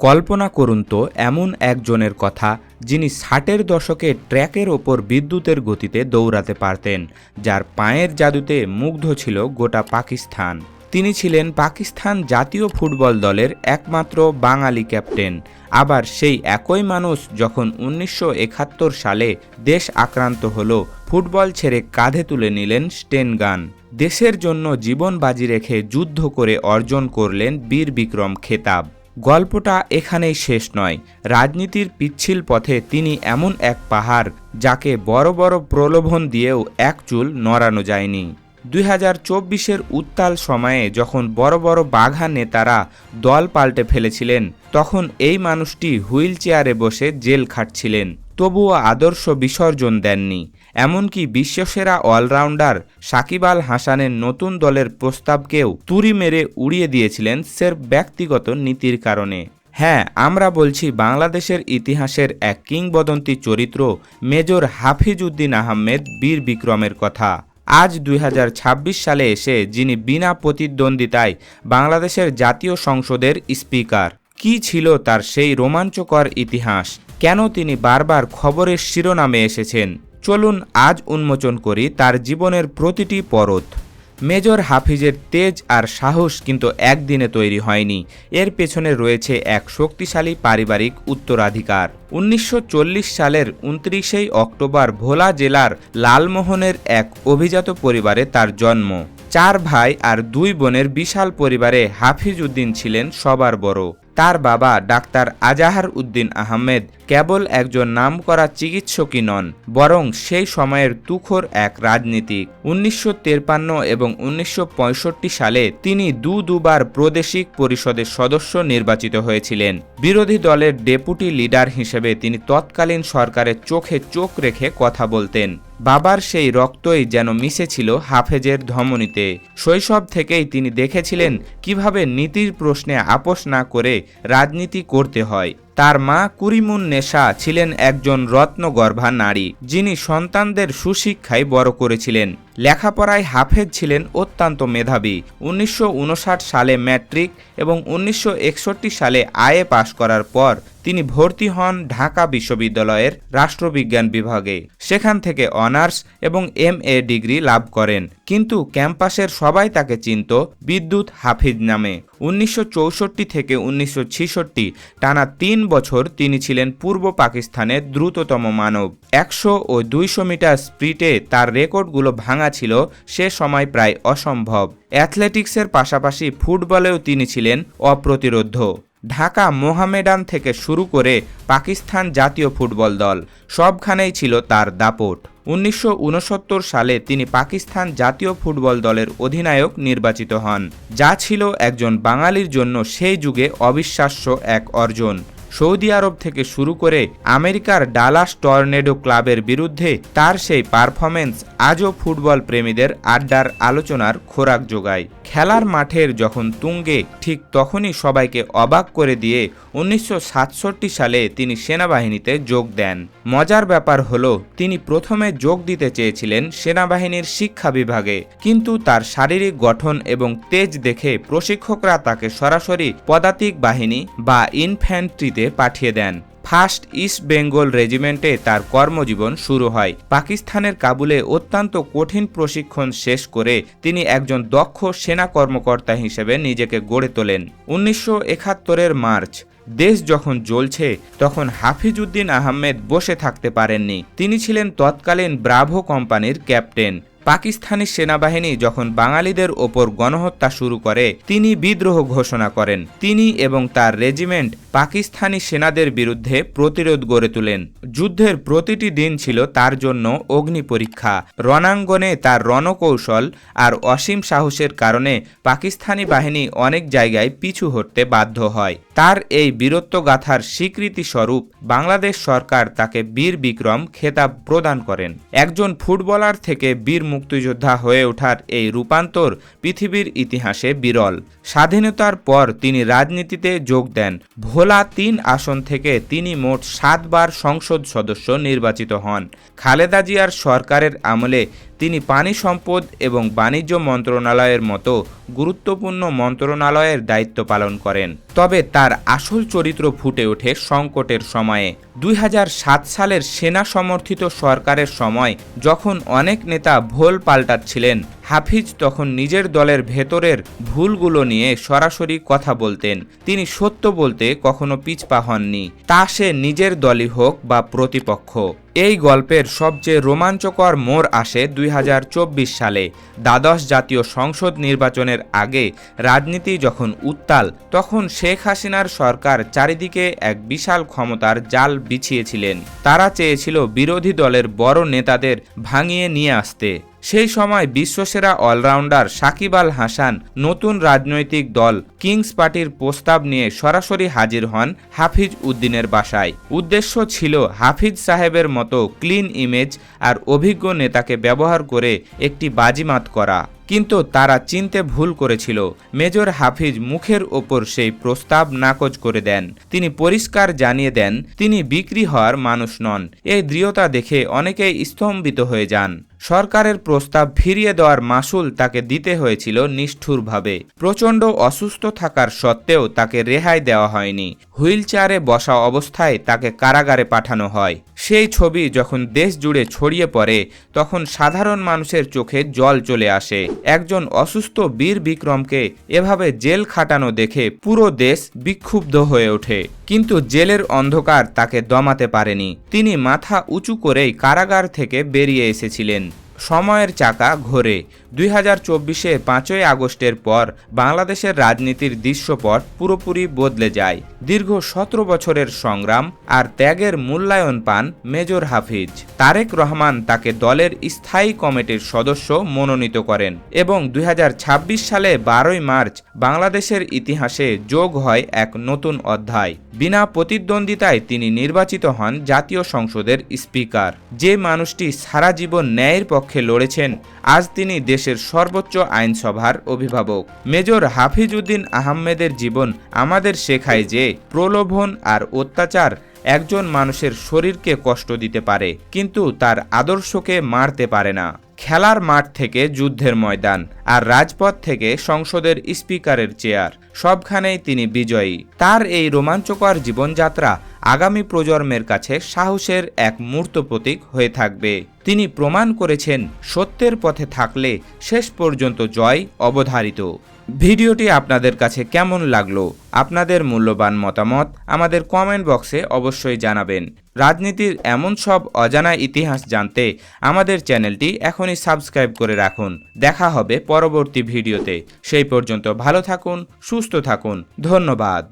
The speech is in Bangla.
কল্পনা করুন তো এমন একজনের কথা যিনি ৬০-এর দশকে ট্র্যাকের ওপর বিদ্যুতের গতিতে দৌড়াতে পারতেন, যার পায়ের জাদুতে মুগ্ধ ছিল গোটা পাকিস্তান। তিনি ছিলেন পাকিস্তান জাতীয় ফুটবল দলের একমাত্র বাঙালি ক্যাপ্টেন। আবার সেই একই মানুষ যখন ১৯৭১ সালে দেশ আক্রান্ত হল, ফুটবল ছেড়ে কাঁধে তুলে নিলেন স্টেন গান। দেশের জন্য জীবন বাজি রেখে যুদ্ধ করে অর্জন করলেন বীর বিক্রম খেতাব। গল্পটা এখানেই শেষ নয়। রাজনীতির পিচ্ছিল পথে তিনি এমন এক পাহাড় যাকে বড় বড় প্রলোভন দিয়েও এক চুল নড়ানো যায়নি। ২০২৪-এর উত্তাল সময়ে যখন বড় বড় বাঘা নেতারা দল পাল্টে ফেলেছিলেন, তখন এই মানুষটি হুইল চেয়ারে বসে জেল খাটছিলেন, তবুও আদর্শ বিসর্জন দেননি। এমনকি বিশ্বসেরা অলরাউন্ডার সাকিব আল হাসানের নতুন দলের প্রস্তাবকেও তুড়ি মেরে উড়িয়ে দিয়েছিলেন স্রেফ ব্যক্তিগত নীতির কারণে। হ্যাঁ, আমরা বলছি বাংলাদেশের ইতিহাসের এক কিংবদন্তি চরিত্র মেজর হাফিজ উদ্দিন আহমেদ বীর বিক্রমের কথা। আজ ২০২৬ সালে এসে যিনি বিনা প্রতিদ্বন্দ্বিতায় বাংলাদেশের জাতীয় সংসদের স্পিকার। কি ছিল তার সেই রোমাঞ্চকর ইতিহাস? কেন তিনি বারবার খবরের শিরোনামে এসেছেন? চলুন আজ উন্মোচন করি তার জীবনের প্রতিটি পরত। মেজর হাফিজের তেজ আর সাহস কিন্তু একদিনে তৈরি হয়নি। এর পেছনে রয়েছে এক শক্তিশালী পারিবারিক উত্তরাধিকার। ১৯৪০ সালের ২৯শে অক্টোবর ভোলা জেলার লালমোহনের এক অভিজাত পরিবারে তার জন্ম। ৪ ভাই আর ২ বোনের বিশাল পরিবারে হাফিজ উদ্দিন ছিলেন সবার বড়। তার বাবা ডাক্তার আজাহার উদ্দিন আহমেদ কেবল একজন নামকরা চিকিৎসকই নন, বরং সেই সময়ের তুখোর এক রাজনীতিক। ১৯৫৩ এবং ১৯৬৫ সালে তিনি দুবার প্রাদেশিক পরিষদের সদস্য নির্বাচিত হয়েছিলেন। বিরোধী দলের ডেপুটি লিডার হিসেবে তিনি তৎকালীন সরকারের চোখে চোখ রেখে কথা বলতেন। বাবার সেই রক্তই যেন মিশেছিল হাফেজের ধমনীতে। শৈশব থেকেই তিনি দেখেছিলেন কিভাবে নীতির প্রশ্নে আপোষ না করে রাজনীতি করতে হয়। তার মা কুরিমুন নেশা ছিলেন একজন রত্নগর্ভা নারী, যিনি সন্তানদের সুশিক্ষায় বড় করেছিলেন। লেখাপড়ায় হাফেজ ছিলেন অত্যন্ত মেধাবী। ১৯৫৯ সালে ম্যাট্রিক এবং ১৯৬১ সালে আইএ পাশ করার পর তিনি ভর্তি হন ঢাকা বিশ্ববিদ্যালয়ের রাষ্ট্রবিজ্ঞান বিভাগে। সেখান থেকে অনার্স এবং MA ডিগ্রি লাভ করেন, কিন্তু ক্যাম্পাসের সবাই তাকে চিনত বিদ্যুৎ হাফিজ নামে। ১৯৬৪ থেকে ১৯৬৬ টানা ৩ বছর তিনি ছিলেন পূর্ব পাকিস্তানের দ্রুততম মানব। ১০০ ও ২০০ মিটার স্প্রিটে তার রেকর্ডগুলো ভাঙা ছিল সে সময় প্রায় অসম্ভব। অ্যাথলেটিক্সের পাশাপাশি ফুটবলেও তিনি ছিলেন অপ্রতিরোধ্য। ঢাকা মোহামেডান থেকে শুরু করে পাকিস্তান জাতীয় ফুটবল দল, সবখানেই ছিল তার দাপট। ১৯৬৯ সালে তিনি পাকিস্তান জাতীয় ফুটবল দলের অধিনায়ক নির্বাচিত হন, যা ছিল একজন বাঙালির জন্য সেই যুগে অবিশ্বাস্য এক অর্জন। সৌদি আরব থেকে শুরু করে আমেরিকার ডালাস টর্নেডো ক্লাবের বিরুদ্ধে তার সেই পারফরমেন্স আজও ফুটবল প্রেমীদের আড্ডার আলোচনার খোরাক যোগায়। খেলার মাঠের যখন তুঙ্গে, ঠিক তখনই সবাইকে অবাক করে দিয়ে ১৯৬৭ সালে তিনি সেনাবাহিনীতে যোগ দেন। মজার ব্যাপার হলো, তিনি প্রথমে যোগ দিতে চেয়েছিলেন সেনাবাহিনীর শিক্ষা বিভাগে, কিন্তু তার শারীরিক গঠন এবং তেজ দেখে প্রশিক্ষকরা তাকে সরাসরি পদাতিক বাহিনী বা ইনফ্যান্ট্রিতে পাঠিয়ে দেন। ফার্স্ট ইস্ট বেঙ্গল রেজিমেন্টে তার কর্মজীবন শুরু হয়। পাকিস্তানের কাবুলে অত্যন্ত কঠিন প্রশিক্ষণ শেষ করে তিনি একজন দক্ষ সেনা কর্মকর্তা হিসেবে নিজেকে গড়ে তোলেন। ১৯৭১-এর মার্চ, দেশ যখন জ্বলছে, তখন হাফিজ উদ্দিন আহমেদ বসে থাকতে পারেননি। তিনি ছিলেন তৎকালীন ব্রাভো কোম্পানির ক্যাপ্টেন। পাকিস্তানি সেনাবাহিনী যখন বাঙালিদের ওপর গণহত্যা শুরু করে, তিনি বিদ্রোহ ঘোষণা করেন। তিনি এবং তার রেজিমেন্ট পাকিস্তানি সেনাদের বিরুদ্ধে প্রতিরোধ গড়ে তোলেন। যুদ্ধের প্রতিটি দিন ছিল তার জন্য অগ্নি পরীক্ষা। রণাঙ্গনে তার রণকৌশল আর অসীম সাহসের কারণে পাকিস্তানি বাহিনী অনেক জায়গায় পিছু হটতে বাধ্য হয়। তার এই বীরত্বগাথার স্বীকৃতি স্বরূপ বাংলাদেশ সরকার তাকে বীর বিক্রম খেতাব প্রদান করেন। একজন ফুটবলার থেকে বীর মুক্তিযোদ্ধা হয়ে ওঠার এই রূপান্তর পৃথিবীর ইতিহাসে বিরল। স্বাধীনতার পর তিনি রাজনীতিতে যোগ দেন। ভোলা ৩ আসন থেকে তিনি মোট ৭ বার সংসদ সদস্য নির্বাচিত হন। খালেদা জিয়ার সরকারের আমলে তিনি পানি সম্পদ এবং বাণিজ্য মন্ত্রণালয়ের মতো গুরুত্বপূর্ণ মন্ত্রণালয়ের দায়িত্ব পালন করেন। তবে তার আসল চরিত্র ফুটে ওঠে সংকটের সময়ে। 2007 সালের সেনা সমর্থিত সরকারের সময় যখন অনেক নেতা ভোল পাল্টাচ্ছিলেন, হাফিজ তখন নিজের দলের ভেতরের ভুলগুলো নিয়ে সরাসরি কথা বলতেন। তিনি সত্য বলতে কখনো পিছপা হননি, তা সে নিজের দলই হোক বা প্রতিপক্ষ। এই গল্পের সবচেয়ে রোমাঞ্চকর মোড় আসে 2024 সালে। দ্বাদশ জাতীয় সংসদ নির্বাচনের আগে রাজনীতি যখন উত্তাল, তখন শেখ হাসিনার সরকার চারিদিকে এক বিশাল ক্ষমতার জাল বিছিয়েছিলেন। তারা চেয়েছিল বিরোধী দলের বড় নেতাদের ভাঙিয়ে নিয়ে আসতে। সেই সময় বিশ্বসেরা অলরাউন্ডার সাকিব আল হাসান নতুন রাজনৈতিক দল কিংস পার্টির প্রস্তাব নিয়ে সরাসরি হাজির হন হাফিজ উদ্দিনের বাসায়। উদ্দেশ্য ছিল হাফিজ সাহেবের মতো ক্লিন ইমেজ আর অভিজ্ঞ নেতাকে ব্যবহার করে একটি বাজিমাত করা। কিন্তু তারা চিনতে ভুল করেছিল। মেজর হাফিজ মুখের ওপর সেই প্রস্তাব নাকচ করে দেন। তিনি পরিষ্কার জানিয়ে দেন তিনি বিক্রি হওয়ার মানুষ নন। এই দৃঢ়তা দেখে অনেকেই স্তম্ভিত হয়ে যান। সরকারের প্রস্তাব ফিরিয়ে দেওয়ার মাসুল তাকে দিতে হয়েছিল নিষ্ঠুরভাবে। প্রচণ্ড অসুস্থ থাকার সত্ত্বেও তাকে রেহাই দেওয়া হয়নি। হুইল চেয়ারে বসা অবস্থায় তাকে কারাগারে পাঠানো হয়। সেই ছবি যখন দেশ জুড়ে ছড়িয়ে পড়ে, তখন সাধারণ মানুষের চোখে জল চলে আসে। একজন অসুস্থ বীর বিক্রমকে এভাবে জেল খাটানো দেখে পুরো দেশ বিক্ষুব্ধ হয়ে ওঠে। কিন্তু জেলের অন্ধকার তাকে দমাতে পারেনি। তিনি মাথা উঁচু করেই কারাগার থেকে বেরিয়ে এসেছিলেন। সময়ের চাকা ঘোরে। 2024-এ 5ই আগস্টের পর বাংলাদেশের রাজনীতির দৃশ্যপট পুরোপুরি বদলে যায়। দীর্ঘ 17 বছরের সংগ্রাম আর ত্যাগের মূল্যায়ন পান মেজর হাফিজ। তারেক রহমান তাকে দলের স্থায়ী কমিটির সদস্য মনোনীত করেন এবং 2026 সালে 12ই মার্চ বাংলাদেশের ইতিহাসে যোগ হয় এক নতুন অধ্যায়। বিনা প্রতিদ্বন্দ্বিতায় তিনি নির্বাচিত হন জাতীয় সংসদের স্পিকার। যে মানুষটি সারা জীবন ন্যায়ের পক্ষে লড়েছেন, আজ তিনি দেশের সর্বোচ্চ আইনসভার অভিভাবক। মেজর হাফিজ উদ্দিন আহমেদের জীবন আমাদের শেখায় যে প্রলোভন আর অত্যাচার একজন মানুষের শরীরকে কষ্ট দিতে পারে, কিন্তু তার আদর্শকে মারতে পারে না। খেলার মাঠ থেকে যুদ্ধের ময়দান আর রাজপথ থেকে সংসদের স্পিকারের চেয়ার, সবখানেই তিনি বিজয়ী। তার এই রোমাঞ্চকর জীবনযাত্রা আগামী প্রজন্মের কাছে সাহসের এক মূর্ত প্রতীক হয়ে থাকবে। তিনি প্রমাণ করেছেন সত্যের পথে থাকলে শেষ পর্যন্ত জয় অবধারিত। ভিডিওটি আপনাদের কাছে কেমন লাগলো? আপনাদের মূল্যবান মতামত আমাদের কমেন্ট বক্সে অবশ্যই জানাবেন। রাজনীতির এমন সব অজানা ইতিহাস জানতে আমাদের চ্যানেলটি এখনই সাবস্ক্রাইব করে রাখুন। দেখা হবে পরবর্তী ভিডিওতে। সেই পর্যন্ত ভালো থাকুন, সুস্থ থাকুন। ধন্যবাদ।